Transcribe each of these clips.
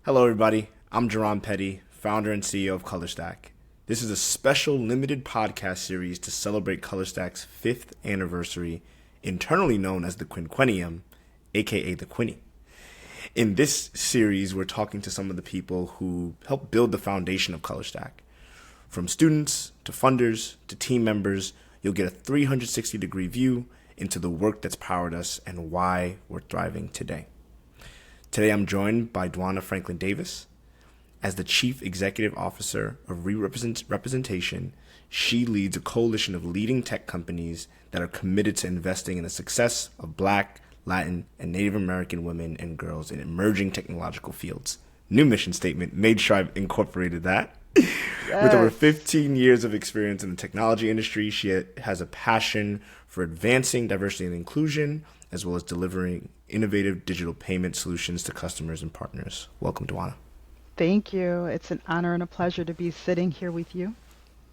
Hello, everybody. I'm Jehron Petty, founder and CEO of ColorStack. This is a special limited podcast series to celebrate ColorStack's 5th anniversary, internally known as the Quinquennium, aka the Quinny. In this series, we're talking to some of the people who helped build the foundation of ColorStack. From students to funders to team members, you'll get a 360-degree view into the work that's powered us and why we're thriving today. Today, I'm joined by Dwana Franklin-Davis. As the Chief Executive Officer of Reboot Representation, she leads a coalition of leading tech companies that are committed to investing in the success of Black, Latin, and Native American women and girls in emerging technological fields. New mission statement, made sure I've incorporated that. Yes. With over 15 years of experience in the technology industry, she has a passion for advancing diversity and inclusion, as well as delivering innovative digital payment solutions to customers and partners. Welcome, Dwana. Thank you. It's an honor and a pleasure to be sitting here with you.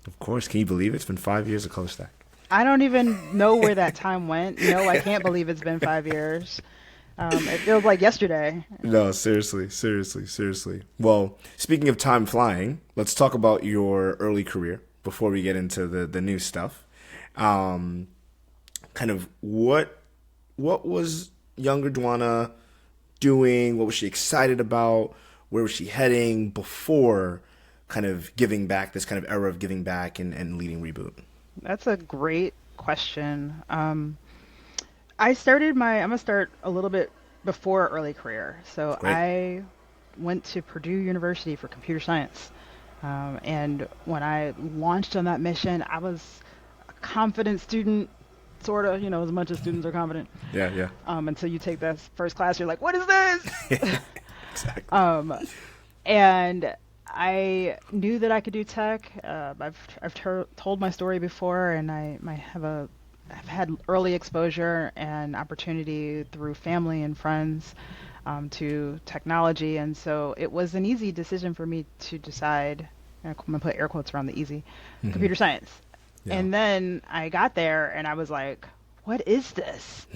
Of course. Can you believe it? It's been 5 years of ColorStack? I don't even know where that time went. No, I can't believe it's been 5 years. It feels like yesterday. No, seriously. Well, speaking of time flying, let's talk about your early career before we get into the new stuff. Kind of what was younger Dwana doing? What was she excited about? Where was she heading before kind of giving back, this kind of era of giving back and leading Reboot? That's a great question. I'm going to start a little bit before early career. So Great. I went to Purdue University for computer science. And when I launched on that mission, I was a confident student, sort of, as much as students are confident. Yeah. Until you take that first class, you're like, what is this? Exactly. And I knew that I could do tech. I've told my story before, and I've had early exposure and opportunity through family and friends to technology, and so it was an easy decision for me to decide. I'm gonna put air quotes around the easy, computer science. Yeah. And then I got there, and I was like, "What is this?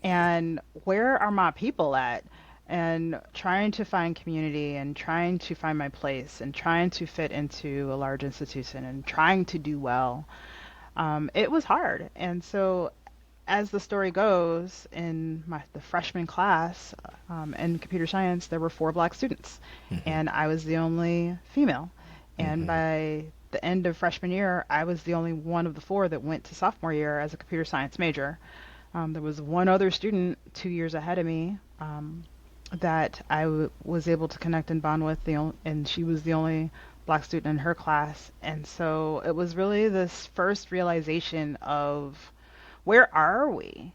And where are my people at?" And trying to find community and trying to find my place and trying to fit into a large institution and trying to do well. It was hard. And so as the story goes, in the freshman class in computer science, there were 4 Black students, and I was the only female. And by the end of freshman year, I was the only one of the 4 that went to sophomore year as a computer science major. There was one other student 2 years ahead of me that I was able to connect and bond with, and she was the only Black student in her class. And so it was really this first realization of, where are we?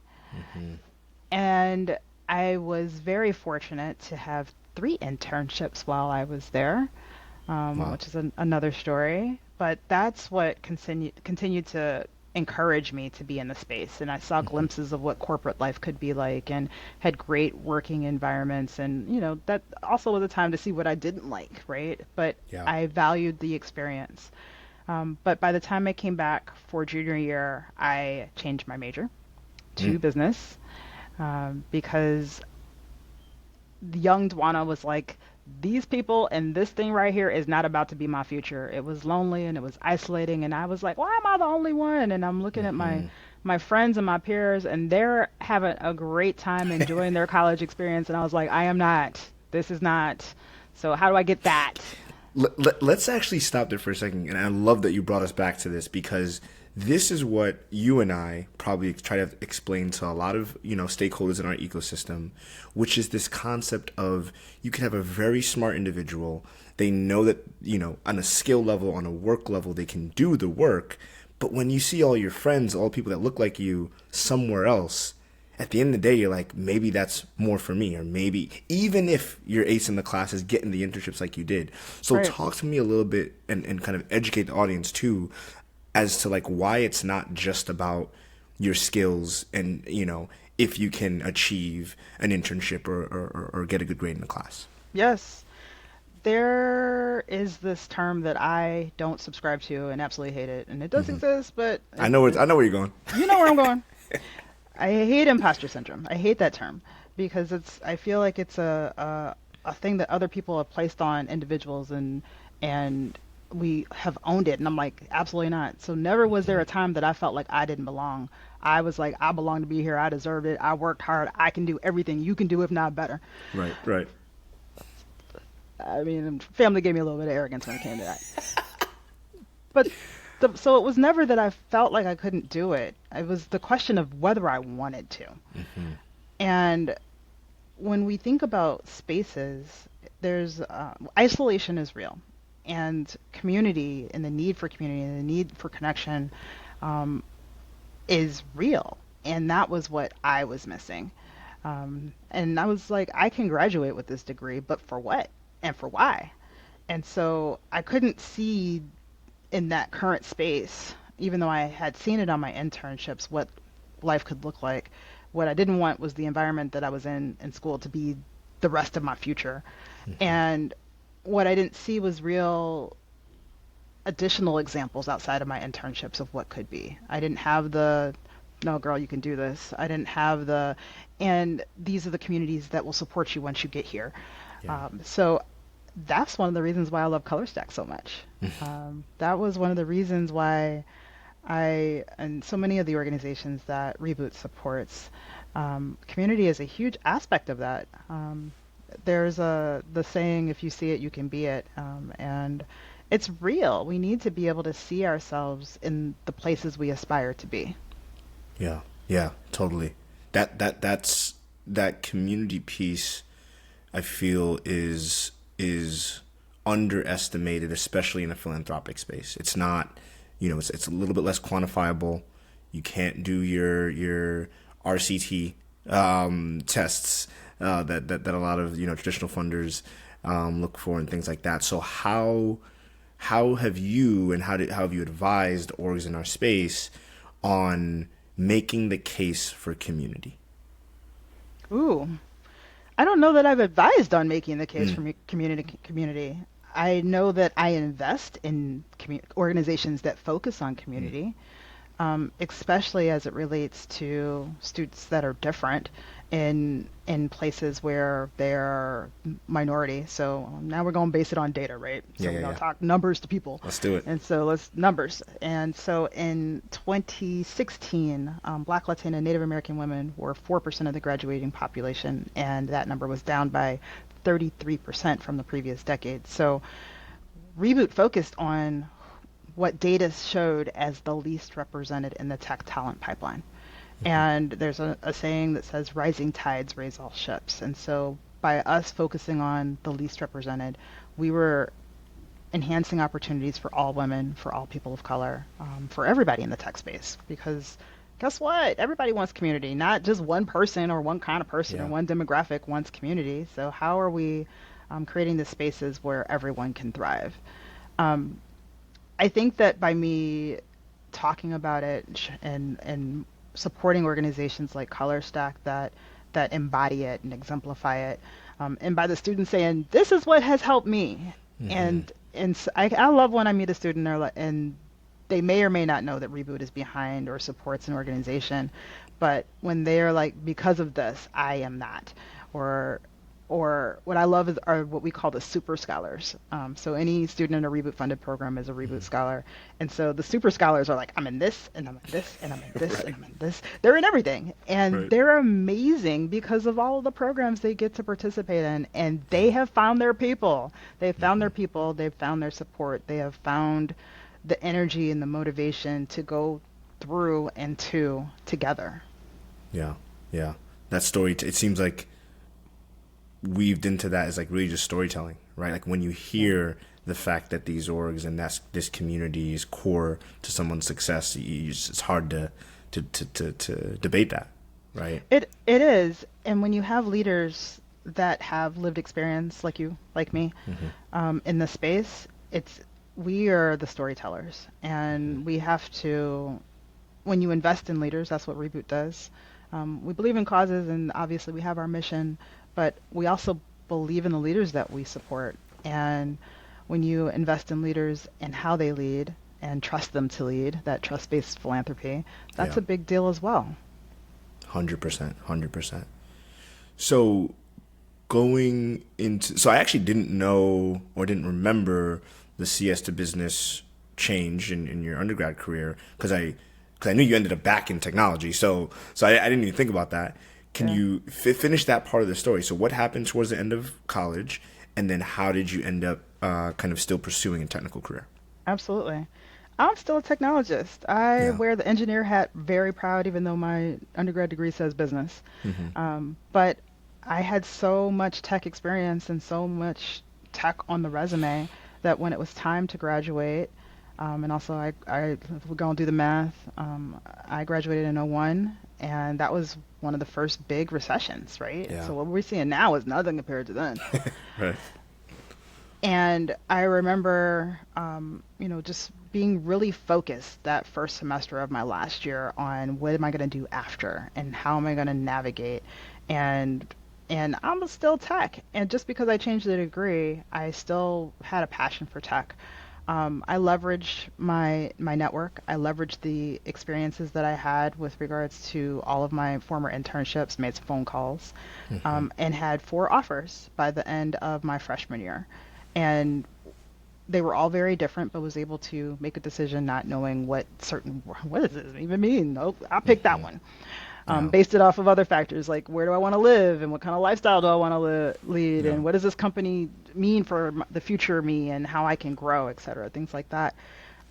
And I was very fortunate to have 3 internships while I was there, wow. Which is another story. But that's what continued to encourage me to be in the space. And I saw glimpses of what corporate life could be like, and had great working environments. And, that also was a time to see what I didn't like, right? But yeah. I valued the experience. But by the time I came back for junior year, I changed my major to business because the young Dwana was like, these people and this thing right here is not about to be my future. It was lonely and it was isolating, and I was like, why am I the only one? And I'm looking at my friends and my peers, and they're having a great time enjoying their college experience, and I was like, I am not. This is not. So how do I get that? Let's actually stop there for a second, and I love that you brought us back to this, because this is what you and I probably try to explain to a lot of, stakeholders in our ecosystem, which is this concept of, you can have a very smart individual. They know that, on a skill level, on a work level, they can do the work. But when you see all your friends, all people that look like you somewhere else, at the end of the day, you're like, maybe that's more for me, or maybe even if you're ace in the class is getting the internships like you did. So right. Talk to me a little bit and kind of educate the audience too, as to why it's not just about your skills and, if you can achieve an internship or get a good grade in the class. Yes. There is this term that I don't subscribe to and absolutely hate it. And it does exist, but I know where you're going. You know where I'm going. I hate imposter syndrome. I hate that term because I feel like it's a a thing that other people have placed on individuals, and we have owned it. And I'm like, absolutely not. So never was there a time that I felt like I didn't belong. I was like, I belong to be here. I deserved it. I worked hard. I can do everything you can do, if not better. Right, right. I mean, family gave me a little bit of arrogance when it came to that. But so it was never that I felt like I couldn't do it. It was the question of whether I wanted to. Mm-hmm. And when we think about spaces, there's isolation is real, and community and the need for community and the need for connection is real. And that was what I was missing. And I was like, I can graduate with this degree, but for what and for why? And so I couldn't see in that current space, even though I had seen it on my internships, what life could look like. What I didn't want was the environment that I was in school to be the rest of my future. Mm-hmm. And what I didn't see was real additional examples outside of my internships of what could be. I didn't have the, no, girl, you can do this. I didn't have the, and these are the communities that will support you once you get here. Yeah. So that's one of the reasons why I love ColorStack so much. That was one of the reasons why and so many of the organizations that Reboot supports, community is a huge aspect of that. There's the saying, if you see it, you can be it. And it's real. We need to be able to see ourselves in the places we aspire to be. Yeah, yeah, totally. That's that community piece, I feel is underestimated, especially in a philanthropic space. It's not, it's a little bit less quantifiable. You can't do your RCT tests that a lot of traditional funders look for and things like that. So how have you and how have you advised orgs in our space on making the case for community? Ooh, I don't know that I've advised on making the case for community. I know that I invest in organizations that focus on community, especially as it relates to students that are different in places where they're minority. So now we're going to base it on data, right? So we're going to talk numbers to people. Let's do it. And so numbers. And so in 2016, Black, Latina, and Native American women were 4% of the graduating population, and that number was down by 33% from the previous decade. So Reboot focused on what data showed as the least represented in the tech talent pipeline. And there's a saying that says rising tides raise all ships. And so by us focusing on the least represented, we were enhancing opportunities for all women, for all people of color, for everybody in the tech space. Because guess what? Everybody wants community, not just one person or one kind of person or one demographic wants community. So how are we creating the spaces where everyone can thrive? I think that by me talking about it and supporting organizations like ColorStack that embody it and exemplify it, and by the students saying, this is what has helped me. And I love when I meet a student and they may or may not know that Reboot is behind or supports an organization, but when they're like, because of this, I am not. Or what I love are what we call the super scholars. So any student in a Reboot funded program is a Reboot scholar. And so the super scholars are like, I'm in this, and I'm in this, and I'm in this, and I'm in this. They're in everything. And they're amazing because of all of the programs they get to participate in. And they have found their people. They've found their people. They've found their support. They have found the energy and the motivation to go through and together. Yeah, yeah. That story, it seems like weaved into that is like really just storytelling, right? Like when you hear the fact that these orgs and this community is core to someone's success, it's hard to debate that, right? It is, and when you have leaders that have lived experience like you, like me, in the space, we are the storytellers, and we have to. When you invest in leaders, that's what Reboot does. We believe in causes, and obviously we have our mission. But we also believe in the leaders that we support. And when you invest in leaders and how they lead and trust them to lead, that trust-based philanthropy, that's a big deal as well. 100%. So going into, so I actually didn't know or didn't remember the CS to business change in your undergrad career because I knew you ended up back in technology. So I didn't even think about that. Can Yeah, you finish that part of the story? So what happened towards the end of college, and then how did you end up kind of still pursuing a technical career? absolutely. I'm still a technologist. I Yeah. wear the engineer hat very proud, even though my undergrad degree says business. But I had so much tech experience and so much tech on the resume that when it was time to graduate, and also if we're going to do the math, I graduated in '01, and that was one of the first big recessions, right? Yeah. So what we're seeing now is nothing compared to then. Right. And I remember, just being really focused that first semester of my last year on what am I going to do after and how am I going to navigate. And I'm still tech. And just because I changed the degree, I still had a passion for tech. I leveraged my network. I leveraged the experiences that I had with regards to all of my former internships, made some phone calls, and had 4 offers by the end of my freshman year. And they were all very different, but was able to make a decision not knowing what does this even mean? Nope, I'll pick that one. Yeah. Based it off of other factors like where do I want to live and what kind of lifestyle do I want to lead Yeah. and what does this company mean for the future me and how I can grow, et cetera, things like that.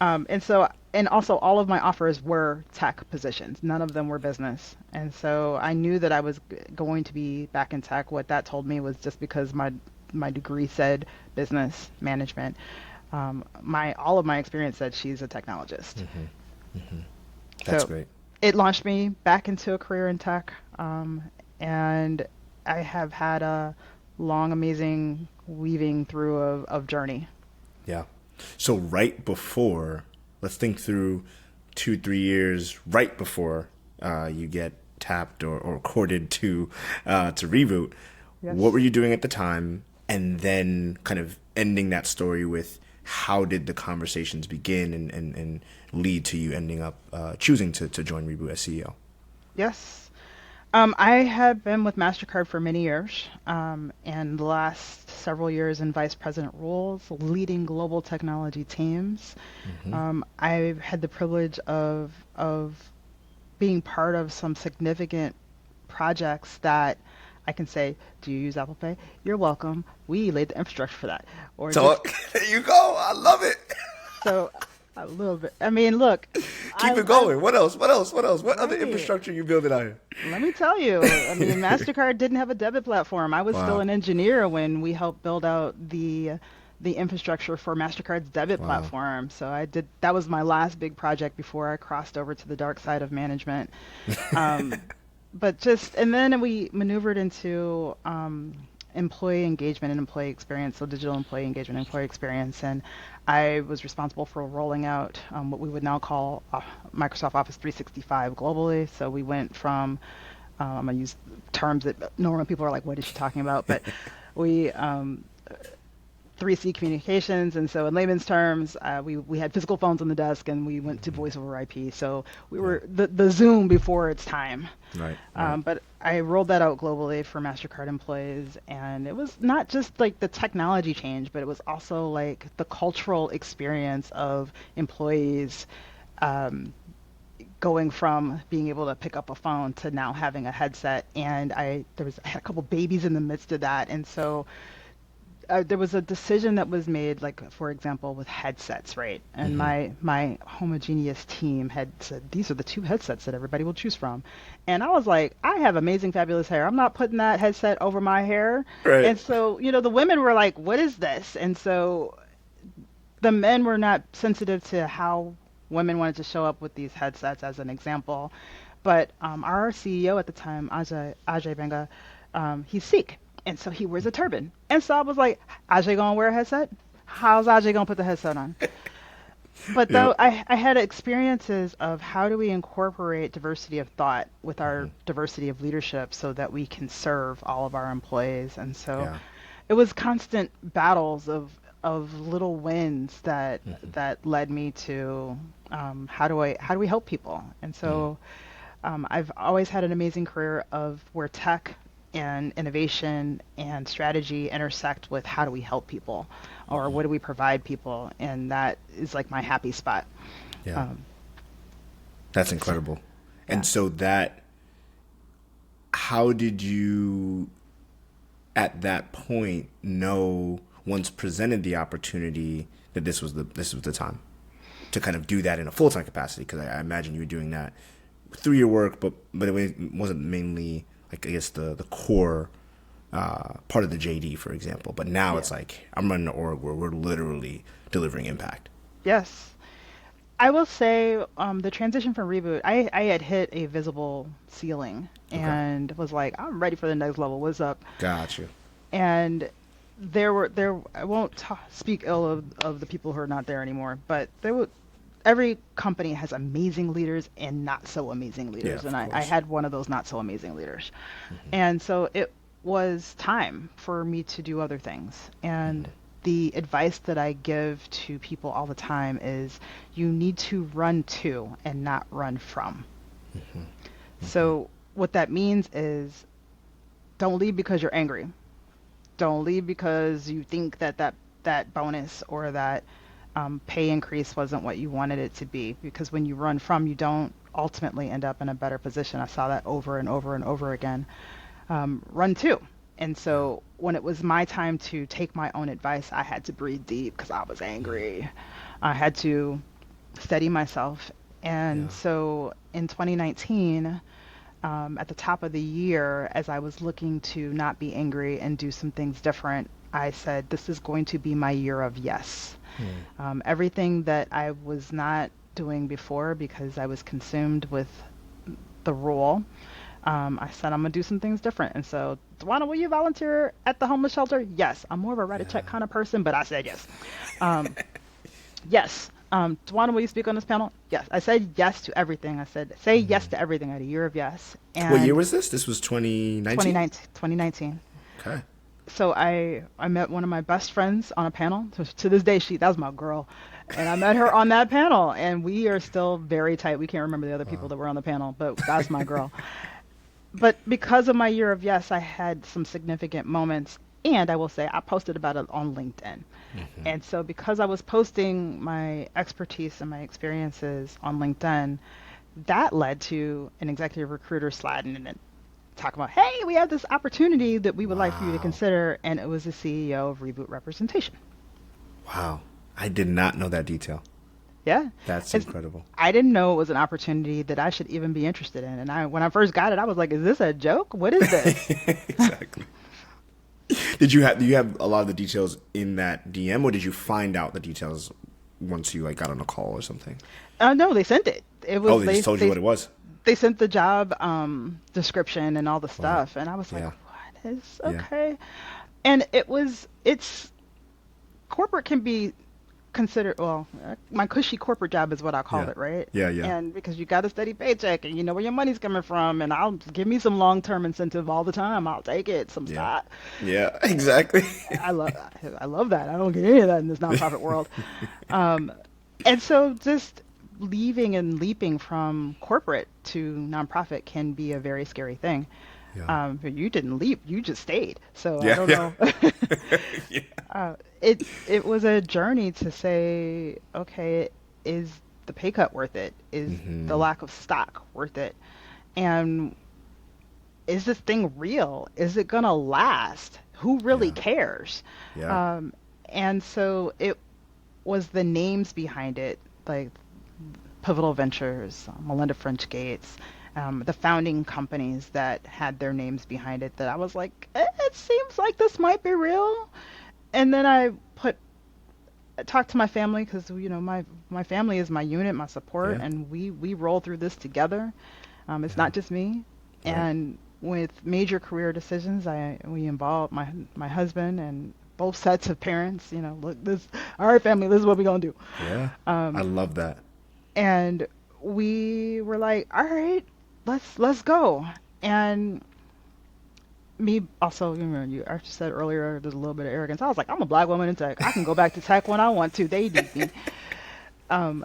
And also all of my offers were tech positions. None of them were business. And so I knew that I was going to be back in tech. What that told me was just because my degree said business management. My all of my experience said she's a technologist. That's So great. it launched me back into a career in tech, and I have had a long, amazing weaving through of journey. Yeah. So right before, let's think through 2, 3 years right before you get tapped or courted to reboot. What were Yes. you doing at the time? And then kind of ending that story with how did the conversations begin and lead to you ending up choosing to join Reboot as CEO? Yes. I have been with MasterCard for many years, and the last several years in vice president roles, leading global technology teams. I've had the privilege of being part of some significant projects that I can say, do you use Apple Pay? You're welcome. We laid the infrastructure for that. Or So just there you go. I love it. so a little bit. I mean, look, Keep it I going. What else? What else? What else? What other right. infrastructure you building out Let me tell you, I mean, here? MasterCard didn't have a debit platform. I was still Wow. an engineer when we helped build out the infrastructure for MasterCard's debit Wow. platform. So I did that was my last big project before I crossed over to the dark side of management. Um, but just and then we maneuvered into employee engagement and employee experience, so digital employee engagement, employee experience, and I was responsible for rolling out what we would now call Microsoft Office 365 globally. So we went from I'm gonna use terms that normal people are like, "What is she talking about?" But we 3C communications, and so in layman's terms, we had physical phones on the desk, and we went to voice over IP. So we Yeah. were the Zoom before its time. Right. Right. But I rolled that out globally for MasterCard employees, and it was not just like the technology change, but it was also like the cultural experience of employees um, going from being able to pick up a phone to now having a headset. And I had a couple babies in the midst of that, and so there was a decision that was made, like for example, with headsets, right? And my homogeneous team had said these are the 2 headsets that everybody will choose from, and I was like, I have amazing, fabulous hair. I'm not putting that headset over my hair. Right. And so, the women were like, what is this? And so the men were not sensitive to how women wanted to show up with these headsets, as an example. But our CEO at the time, Ajay Benga, he's Sikh, and so he wears a turban. And so I was like, Ajay gonna wear a headset? How's Ajay gonna put the headset on? But Yep. though I had experiences of how do we incorporate diversity of thought with our diversity of leadership so that we can serve all of our employees. And so Yeah. it was constant battles of little wins that led me to how do we help people. And so I've always had an amazing career of where tech and innovation and strategy intersect with how do we help people or what do we provide people, and that is like my happy spot. Yeah. Um, That's incredible. yeah. And so that, how did you at that point know, once presented the opportunity, that this was the time to kind of do that in a full-time capacity? Because I imagine you were doing that through your work, but it wasn't mainly, like, I guess the core part of the JD, for example. But now Yeah. it's like I'm running an org where we're literally delivering impact. Yes. I will say the transition from Reboot, I had hit a visible ceiling Okay. and was like, I'm ready for the next level. What's up? Got you. And I won't speak ill of the people who are not there anymore, but every company has amazing leaders and not so amazing leaders. Yeah, And of I course. had one of those not so amazing leaders. And so it was time for me to do other things. And the advice that I give to people all the time is you need to run to and not run from. So what that means is don't leave because you're angry. Don't leave because you think that bonus or that pay increase wasn't what you wanted it to be. Because when you run from, you don't ultimately end up in a better position. I saw that over and over and over again. Run to. And so when it was my time to take my own advice, I had to breathe deep because I was angry. I had to steady myself. And Yeah. so in 2019, at the top of the year, as I was looking to not be angry and do some things different, I said, this is going to be my year of yes. Everything that I was not doing before because I was consumed with the role, I said, I'm going to do some things different. And so, Dwana, will you volunteer at the homeless shelter? Yes. I'm more of a write a check kind of person, but I said yes. Yes. Dwana, will you speak on this panel? Yes. I said yes to everything. I said, say yes to everything. I had a year of yes. And What year was this? This was 2019? 2019. Okay. So I met one of my best friends on a panel. To this day, that was my girl. And I met her on that panel, and we are still very tight. We can't remember the other people that were on the panel, but that's my girl. But because of my year of yes, I had some significant moments. And I will say, I posted about it on LinkedIn. And so because I was posting my expertise and my experiences on LinkedIn, that led to an executive recruiter sliding in and talking about, hey, we have this opportunity that we would like for you to Wow. consider. And it was the CEO of Reboot Representation. Wow. I did not know that detail. Yeah. That's It's, incredible. I didn't know it was an opportunity that I should even be interested in. And when I first got it, I was like, is this a joke? What is this? Exactly. Do you have a lot of the details in that DM, or did you find out the details once you like got on a call or something? No, they sent it. It was Oh, they just told you what it was. they sent the job description and all the Wow. stuff, and I was like, Yeah. what is Yeah. okay? And it's corporate can be considered, well, my cushy corporate job is what I call Yeah. it, right? Yeah, yeah. And because you got a steady paycheck and you know where your money's coming from, and I'll give me some long-term incentive all the time. I'll take it, some Yeah. stock. Yeah, exactly. I love I love that. I don't get any of that in this nonprofit world. And so just leaving and leaping from corporate to nonprofit can be a very scary thing. Yeah. But you didn't leap, you just stayed. So I Yeah, don't yeah. know. Yeah. It was a journey to say, okay, is the pay cut worth it? Is the lack of stock worth it? And is this thing real? Is it gonna last? Who really Yeah. cares? Yeah. And so it was the names behind it, like Pivotal Ventures, Melinda French Gates, the founding companies that had their names behind it, that I was like, it seems like this might be real. And then I talked to my family because my family is my unit, my support, Yeah. and we roll through this together. It's not just me. Right. And with major career decisions, we involve my husband and both sets of parents. Look, all right, family, this is what we're gonna do. Yeah. I love that. And we were like, all right, let's go. And me also, you actually said earlier, there's a little bit of arrogance. I was like, I'm a black woman in tech. I can go back to tech when I want to. They need me. Um,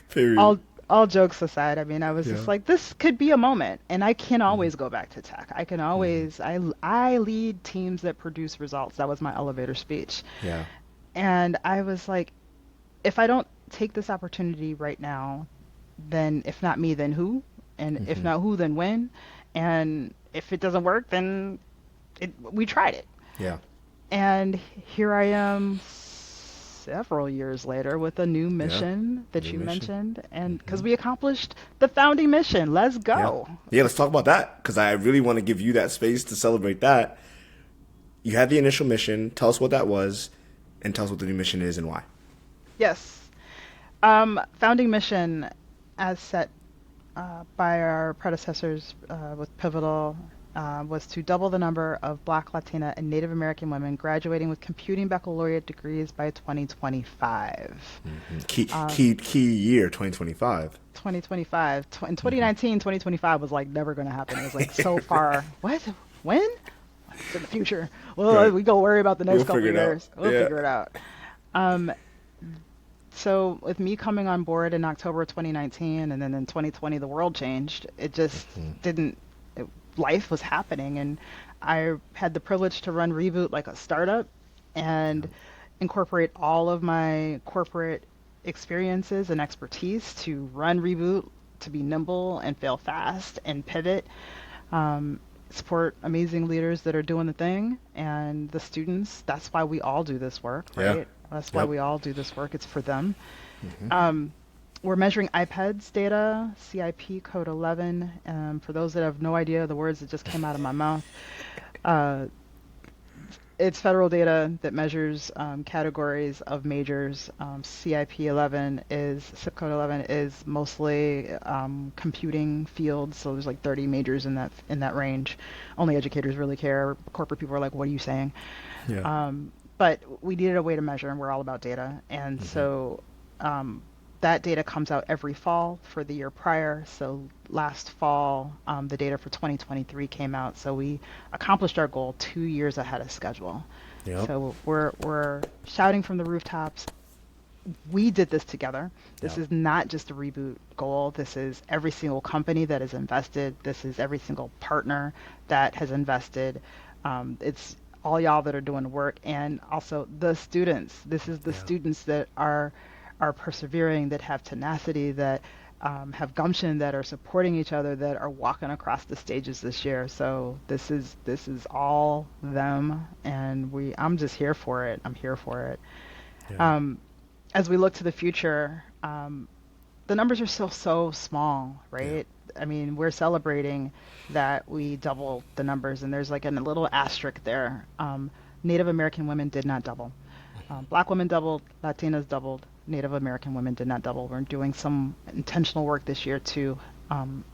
Period. all all jokes aside, I mean, I was just Yeah. like, this could be a moment, and I can Hmm. always go back to tech. I can Hmm. always, I lead teams that produce results. That was my elevator speech. Yeah. And I was like, if I don't take this opportunity right now, then if not me, then who? And if Hmm. not who, then when? And if it doesn't work, then we tried it. Yeah. And here I am several years later with a new Yeah. mission that New you mission. mentioned. And Hmm. because we accomplished the founding mission, let's Yeah. go. Yeah, let's talk about that because I really want to give you that space to celebrate that. You had the initial mission. Tell us what that was and tell us what the new mission is and why. Yes. Founding mission, as set by our predecessors with Pivotal, was to double the number of Black, Latina, and Native American women graduating with computing baccalaureate degrees by 2025. Key year 2025. 2025. In 2019, 2025 was like never going to happen. It was like so far. What? When? It's in the future. Well, Right. we go worry about the We'll next couple figure of it out. years. We'll Yeah. figure it out. Um, so with me coming on board in October 2019, and then in 2020 the world changed. It just didn't. It, life was happening, and I had the privilege to run Reboot like a startup, Yeah. and incorporate all of my corporate experiences and expertise to run Reboot, to be nimble and fail fast and pivot. Um, Support amazing leaders that are doing the thing, and the students. That's why we all do this work, Yeah. right? That's why Yep. we all do this work. It's for them. Um, we're measuring iPads data, CIP code 11. For those that have no idea the words that just came out of my mouth, uh, it's federal data that measures categories of majors. CIP 11 is, zip code 11 is mostly computing fields. So there's like 30 majors in that range. Only educators really care. Corporate people are like, what are you saying? Yeah. But we needed a way to measure, and we're all about data. And so that data comes out every fall for the year prior. So last fall, the data for 2023 came out. So we accomplished our goal 2 years ahead of schedule. Yep. So we're shouting from the rooftops. We did this together. This Yep. is not just a Reboot goal. This is every single company that has invested. This is every single partner that has invested. It's all y'all that are doing the work, and also the students. This is the Yeah. students that are persevering, that have tenacity, that have gumption, that are supporting each other, that are walking across the stages this year. So this is all them, and I'm just here for it. I'm here for it. Yeah. Um, as we look to the future, the numbers are still so small, Yeah. right? I mean, we're celebrating that we double the numbers, and there's like a little asterisk there. Native American women did not double. Black women doubled, Latinas doubled, Native American women did not double. We're doing some intentional work this year to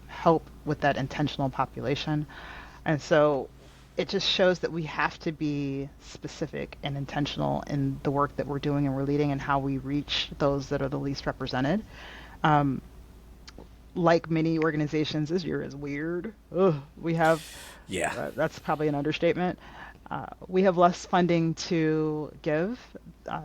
help with that intentional population. And so it just shows that we have to be specific and intentional in the work that we're doing and we're leading and how we reach those that are the least represented. Um, like many organizations, this year is weird. Ugh, we have, Yeah. that's probably an understatement. We have less funding to give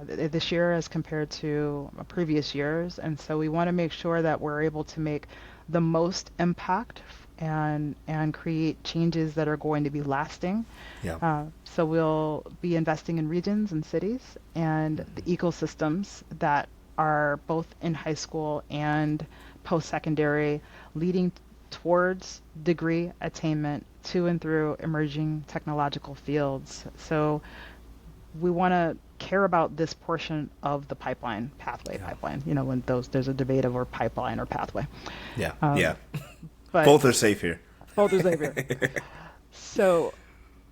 this year as compared to previous years, and so we want to make sure that we're able to make the most impact and create changes that are going to be lasting. Yeah. So we'll be investing in regions and cities and the ecosystems that are both in high school and post-secondary, leading towards degree attainment to and through emerging technological fields. So we want to care about this portion of the Yeah. pipeline. You know, when there's a debate over pipeline or pathway. Yeah. Um, Yeah. but Both are safe here. both are Xavier. So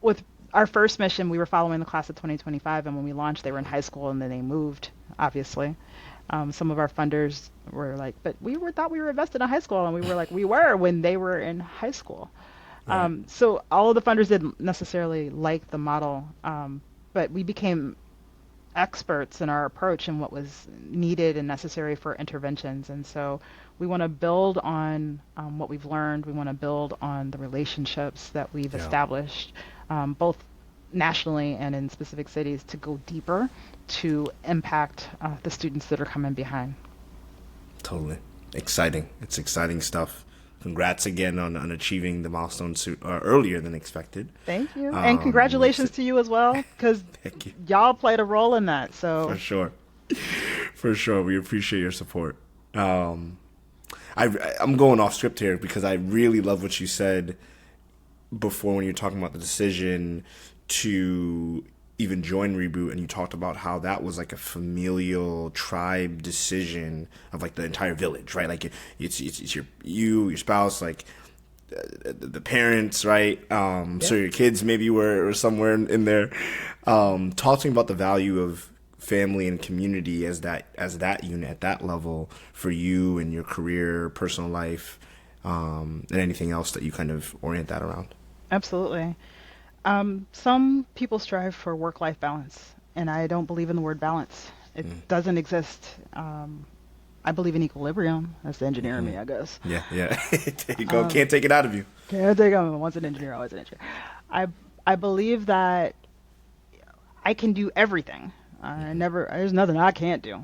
with our first mission, we were following the class of 2025, and when we launched, they were in high school, and then they moved, obviously. Some of our funders were like, but thought we were invested in high school, and we were like, we were when they were in high school. Right. So all of the funders didn't necessarily like the model, but we became experts in our approach and what was needed and necessary for interventions. And so we want to build on what we've learned. We want to build on the relationships that we've Yeah. established, both nationally and in specific cities, to go deeper to impact the students that are coming behind. Totally. Exciting. It's exciting stuff. Congrats again on achieving the milestone earlier than expected. Thank you. And congratulations to you as well, because Thank you. y'all played a role in that. For So sure. For sure. We appreciate your support. I'm going off script here because I really love what you said before when you're talking about the decision to even join Reboot, and you talked about how that was like a familial tribe decision of like the entire village, right? Like it's your spouse, like the parents, right? So your kids maybe were somewhere in there. Talking about the value of family and community as that unit at that level for you and your career, personal life, and anything else that you kind of orient that around. absolutely. Some people strive for work-life balance, and I don't believe in the word balance. It doesn't exist. I believe in equilibrium. That's the engineer in me, I guess. Yeah. There you go. Can't take it out of you. Can't take on once an engineer, always an engineer. I believe that I can do everything. There's nothing I can't do.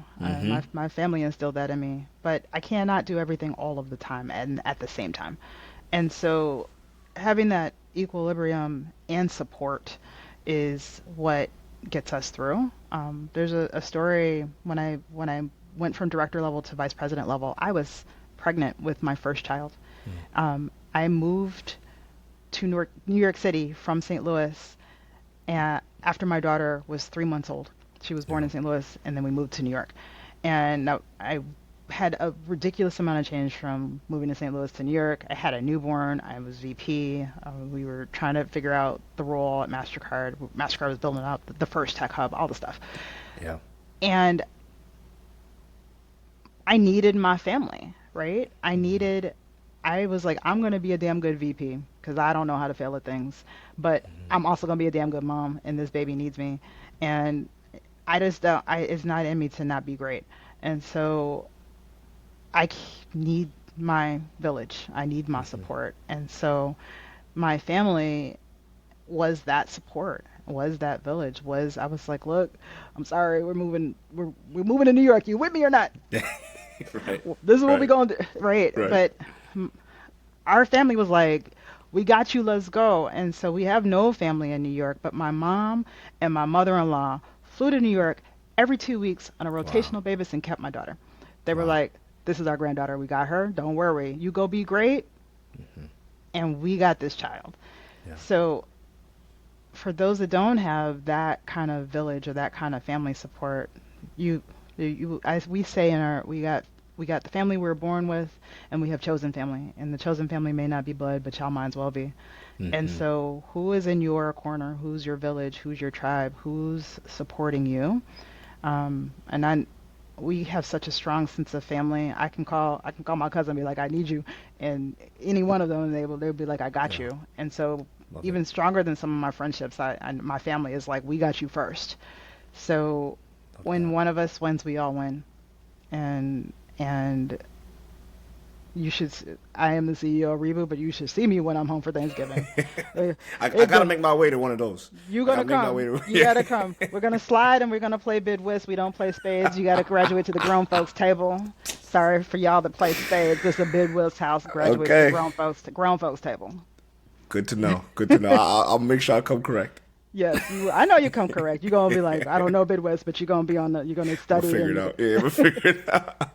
My family instilled that in me, but I cannot do everything all of the time and at the same time. And so having that equilibrium and support is what gets us through. There's a story when I went from director level to vice president level, I was pregnant with my first child. I moved to New York City from St. Louis after my daughter was 3 months old. She was born in St. Louis, and then we moved to New York. And I had a ridiculous amount of change from moving to St. Louis to New York. I had a newborn. I was VP. We were trying to figure out the role at MasterCard. MasterCard was building out the first tech hub, all the stuff. Yeah. And I needed my family, right? I was like, I'm going to be a damn good VP because I don't know how to fail at things, but I'm also going to be a damn good mom, and this baby needs me. And I just don't, it's not in me to not be great. And so need my village. I need my support. And so my family was that support, was that village, I was like, look, I'm sorry, we're moving to New York. You with me or not? Right. This is what we're going to do. Right. But our family was like, we got you, let's go. And so we have no family in New York, but my mom and my mother-in-law flew to New York every 2 weeks on a rotational basis and kept my daughter. They were like, this is our granddaughter. We got her. Don't worry. You go be great. And we got this child. Yeah. So for those that don't have that kind of village or that kind of family support, as we say we got the family we were born with, and we have chosen family. And the chosen family may not be blood, but y'all might as well be. And so who is in your corner? Who's your village? Who's your tribe? Who's supporting you? We have such a strong sense of family. I can call my cousin and be like, I need you. And any one of them, they'll be like, I got you. And so even stronger than some of my friendships, my family is like, we got you first. So when one of us wins, we all win. And I am the CEO of Reboot, but you should see me when I'm home for Thanksgiving. I gotta make my way to one of those. You gotta come. You gotta come. We're gonna slide and we're gonna play bid whist. We don't play spades. You gotta graduate to the grown folks table. Sorry for y'all that play spades. This is a bid whist house. Graduate to the grown folks table. Good to know. Good to know. I'll make sure I come correct. Yes, I know you come correct. You're gonna be like, I don't know bid whist, but you're gonna study. We'll figure it out. Yeah, we'll figure it out.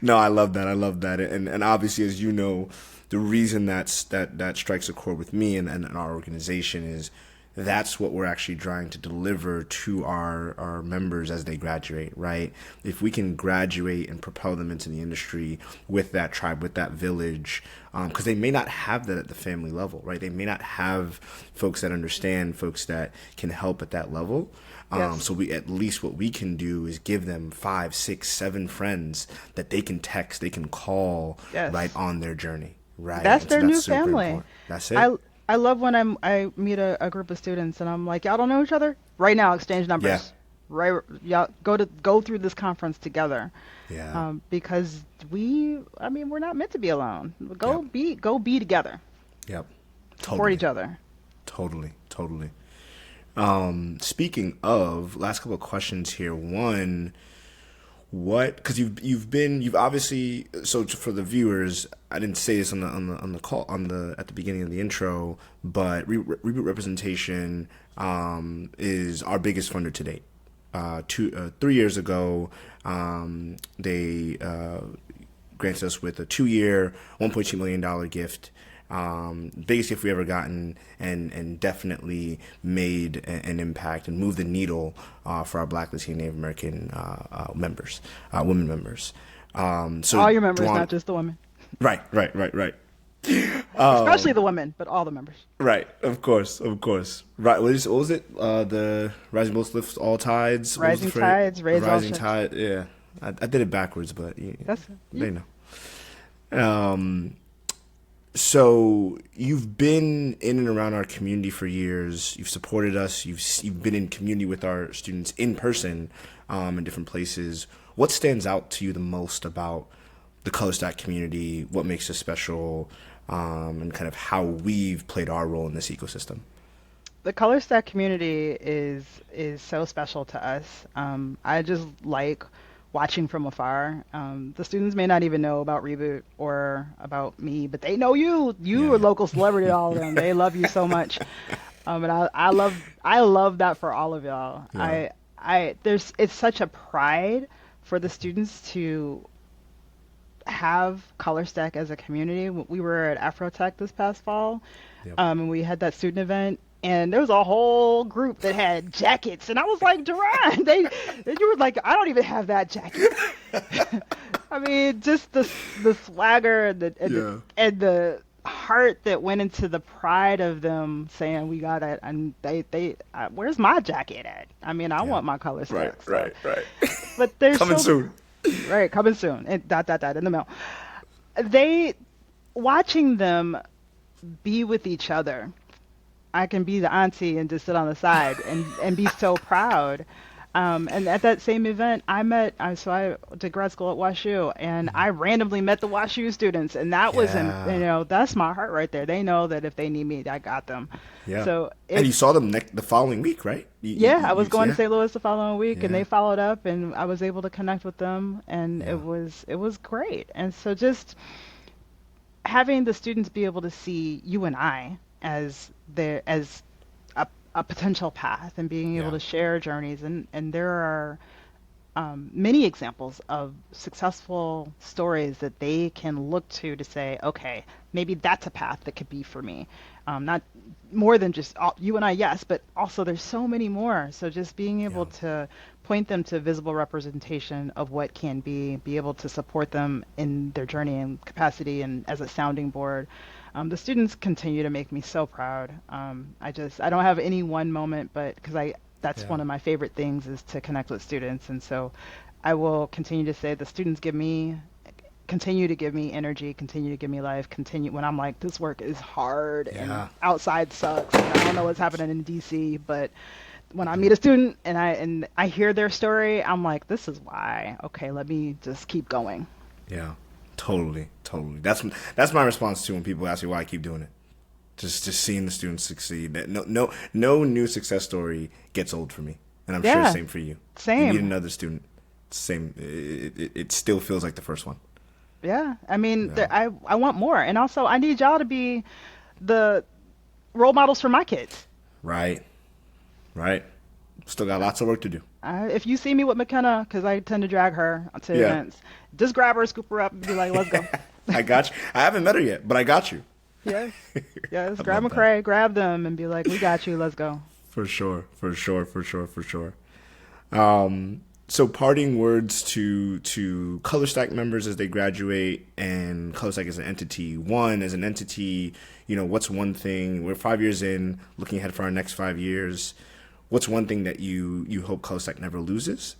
No, I love that. And obviously, as you know, the reason that strikes a chord with me and our organization is that's what we're actually trying to deliver to our members as they graduate, right? If we can graduate and propel them into the industry with that tribe, with that village, because they may not have that at the family level, right? They may not have folks that understand, folks that can help at that level. Yes. So at least what we can do is give them 5, 6, 7 friends that they can text, they can call, right, on their journey, right? That's their new family. Important. That's it. I love when I meet a group of students and I'm like, y'all don't know each other? Right now, exchange numbers. Yeah. Right, y'all go through this conference together. Yeah. Because we're not meant to be alone. Go be together. Yep. Support each other. Totally. Speaking of, last couple of questions here. One, What? Because you've obviously, so for the viewers, I didn't say this on the call at the beginning of the intro, but Reboot Representation is our biggest funder to date. 3 years ago, they granted us with a 2-year, $1.2 million gift. Biggest gift we ever gotten, and definitely made an impact and moved the needle for our Black, Latino, Native American members, women members. So All your members, not just the women. Right. Especially the women, but all the members. Right, of course. Right, what was it? The rising boats lift all tides. What was the Rising phrase? tides, raise all Rising ships. tide. Yeah, I did it backwards, but That's they know. So you've been in and around our community for years. You've supported us. You've been in community with our students in person, in different places. What stands out to you the most about the ColorStack community? What makes us special, and kind of how we've played our role in this ecosystem? The ColorStack community is so special to us. I just like watching from afar. The students may not even know about Reboot or about me, but they know you. You are Yeah. local celebrity to all of them. They love you so much. And I love that for all of y'all. Yeah. It's such a pride for the students to have ColorStack as a community. We were at Afrotech this past fall, Yep. and we had that student event, and there was a whole group that had jackets, and I was like, Duran, you were like, I don't even have that jacket. I mean, just the swagger and the heart that went into the pride of them saying we got it, and where's my jacket at? I mean, I want my ColorStack. Right. But there's Coming so soon. Right, coming soon. And dot in the mail. They watching them be with each other. I can be the auntie and just sit on the side and be so proud. And at that same event, I did grad school at WashU, and I randomly met the WashU students, and that was, Yeah. that's my heart right there. They know that if they need me, I got them. Yeah. So And you saw them the following week, right? yeah, I was going to St. Louis the following week, and Yeah. they followed up, and I was able to connect with them, and Yeah. it was great. And so just having the students be able to see you and I as a potential path, and being able Yeah. to share journeys, and there are many examples of successful stories that they can look to say, okay, maybe that's a path that could be for me. Not more than just you and I, yes, but also there's so many more. So just being able to point them to visible representation of what can be able to support them in their journey and capacity, and as a sounding board. The students continue to make me so proud. I don't have any one moment, but because that's Yeah. one of my favorite things is to connect with students. And so I will continue to say the students continue to give me energy, continue to give me life, continue when I'm like, this work is hard Yeah. and outside sucks. And I don't know what's happening in DC, but when I meet a student and I hear their story, I'm like, this is why. Okay, let me just keep going. Yeah. Totally. That's my response to when people ask me why I keep doing it. Just seeing the students succeed. No new success story gets old for me, and I'm sure Yeah. the same for you. Same. You meet another student, same. It still feels like the first one. Yeah, I mean, Yeah. I want more, and also I need y'all to be the role models for my kids. Right. Still got lots of work to do. If you see me with McKenna, because I tend to drag her to Yeah. events, just grab her, scoop her up, and be like, "Let's go." I got you. I haven't met her yet, but I got you. Yes, yes. I Grab love that. McCray, grab them, and be like, "We got you. Let's go." For sure. So parting words to ColorStack members as they graduate, and ColorStack as an entity. One, as an entity, what's one thing, we're 5 years in, looking ahead for our next 5 years, what's one thing that you hope ColorStack never loses?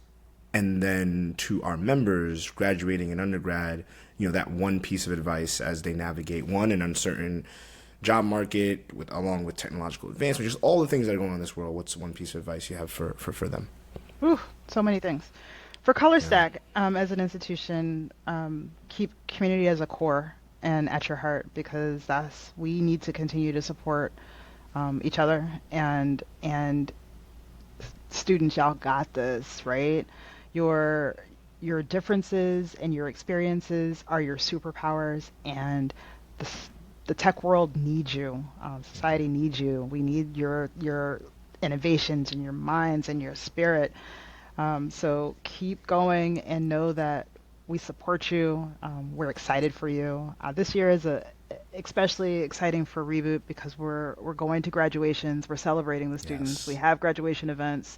And then to our members graduating in undergrad, that one piece of advice as they navigate, one, an uncertain job market along with technological advancement, just all the things that are going on in this world. What's one piece of advice you have for them? Whew, so many things. For ColorStack, as an institution, keep community as a core and at your heart, because we need to continue to support each other, and students, y'all got this, right? Your your differences and your experiences are your superpowers, and the the tech world needs you. Society needs you. We need your innovations and your minds and your spirit. So keep going and know that we support you. We're excited for you. This year is especially exciting for Reboot because we're going to graduations. We're celebrating the students. We Yes. have graduation events.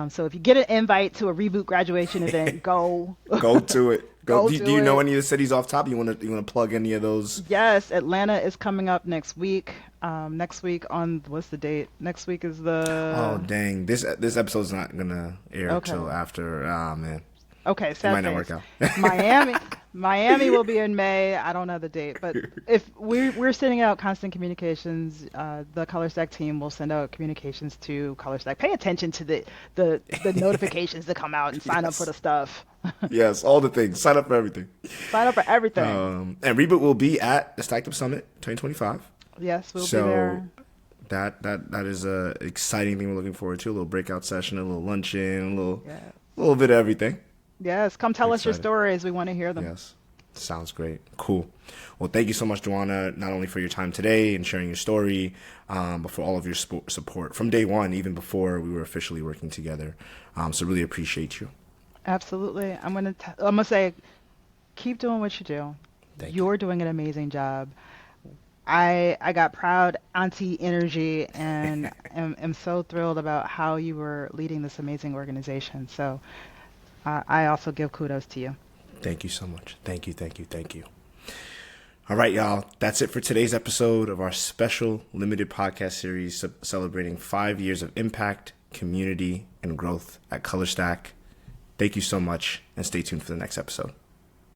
So if you get an invite to a Reboot graduation event, go Go to it. Go. go Do to you know it. any of the cities off top? You wanna plug any of those? Yes, Atlanta is coming up next week. Next week on what's the date? Next week is Oh the dang, this episode's not gonna air till okay. after. Ah man, Okay, it might sad not work face. out. Miami, Miami will be in May. I don't know the date, but if we're sending out constant communications, the ColorStack team will send out communications to ColorStack. Pay attention to the notifications that come out and sign up for Yes, the stuff. yes, all the things. Sign up for everything. Sign up for everything. And Reboot will be at the Stacked Up Summit 2025. Yes, we'll be So there. that is a exciting thing we're looking forward to. A little breakout session, a little luncheon, Yeah. a little bit of everything. Yes, come I'm tell us your excited. stories. We want to hear them. Yes. Sounds great. Cool. Well, thank you so much, Dwana, not only for your time today and sharing your story, but for all of your support from day one, even before we were officially working together. So really appreciate you. Absolutely. I'm gonna say, keep doing what you do. Thank you. You're doing an amazing job. I got proud auntie energy and am so thrilled about how you were leading this amazing organization. So I also give kudos to you. Thank you so much. Thank you, thank you, thank you. All right, y'all. That's it for today's episode of our special limited podcast series celebrating 5 years of impact, community, and growth at ColorStack. Thank you so much, and stay tuned for the next episode.